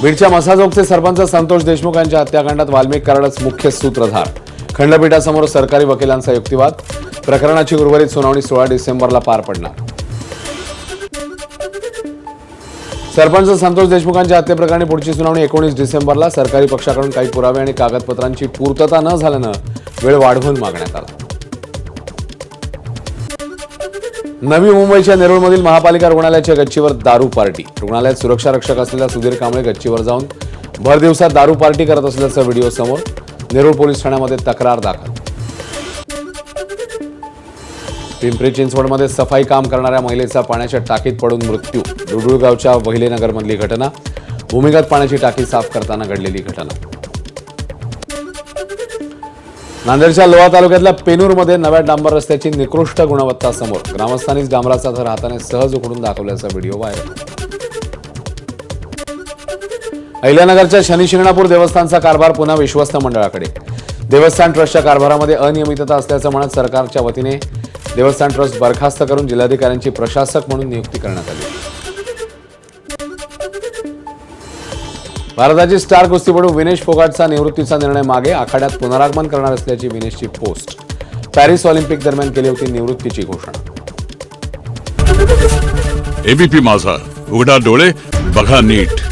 बीडच्या मसाजोगचे सरपंच संतोष देशमुख यांच्या हत्याकांडात वाल्मिक कराडच मुख्य सूत्रधार. खंडपीठासमोर सरकारी वकिलांचा युक्तिवाद. प्रकरणाची उर्वरित सुनावणी 16 डिसेंबरला पार पडणार. सरपंच संतोष देशमुखांच्या हत्येप्रकरणी पुढची सुनावणी 19 डिसेंबरला. सरकारी पक्षाकडून काही पुरावे आणि कागदपत्रांची पूर्तता न झाल्यानं वेळ वाढवून मागण्यात आला. नवी मुंबईच्या नेरूळमधील महापालिका रुग्णालयाच्या गच्चीवर दारू पार्टी. रुग्णालयात सुरक्षा रक्षक असलेल्या सुधीर कांबळे गच्चीवर जाऊन भर दिवसात दारू पार्टी करत असल्याचा व्हिडिओ समोर. नेरूळ पोलीस ठाण्यामध्ये तक्रार दाखल. पिंपरी चिंचवडमध्ये सफाई काम करणाऱ्या महिलेचा पाण्याच्या टाकीत पडून मृत्यू. डुडुळगावच्या वहिलेनगरमधली घटना. भूमिगत पाण्याची टाकी साफ करताना घडलेली घटना. नांदेडच्या लोहा तालुक्यातल्या पेनूरमध्ये नव्या डांबर रस्त्याची निकृष्ट गुणवत्ता समोर. ग्रामस्थांनीच डांबराचा थर हाताने सहज उकडून दाखवल्याचा व्हिडिओ व्हायरल. अहिल्यानगरच्या शनी शिंगणापूर देवस्थानचा कारभार पुन्हा विश्वस्त मंडळाकडे. देवस्थान ट्रस्टच्या कारभारामध्ये अनियमितता असल्याचं म्हणत सरकारच्या वतीने देवस्थान ट्रस्ट बरखास्त करून जिल्हाधिकाऱ्यांची प्रशासक म्हणून नियुक्ती करण्यात आली. भारताची स्टार कुस्तीपटू विनेश फोगाटचा निवृत्तीचा निर्णय मागे. आखाड्यात पुनरागमन करणार असल्याची विनेशची पोस्ट. पॅरिस ऑलिम्पिक दरम्यान केली होती निवृत्तीची घोषणा. एबीपी माझा, उघडा डोळे बघा नीट.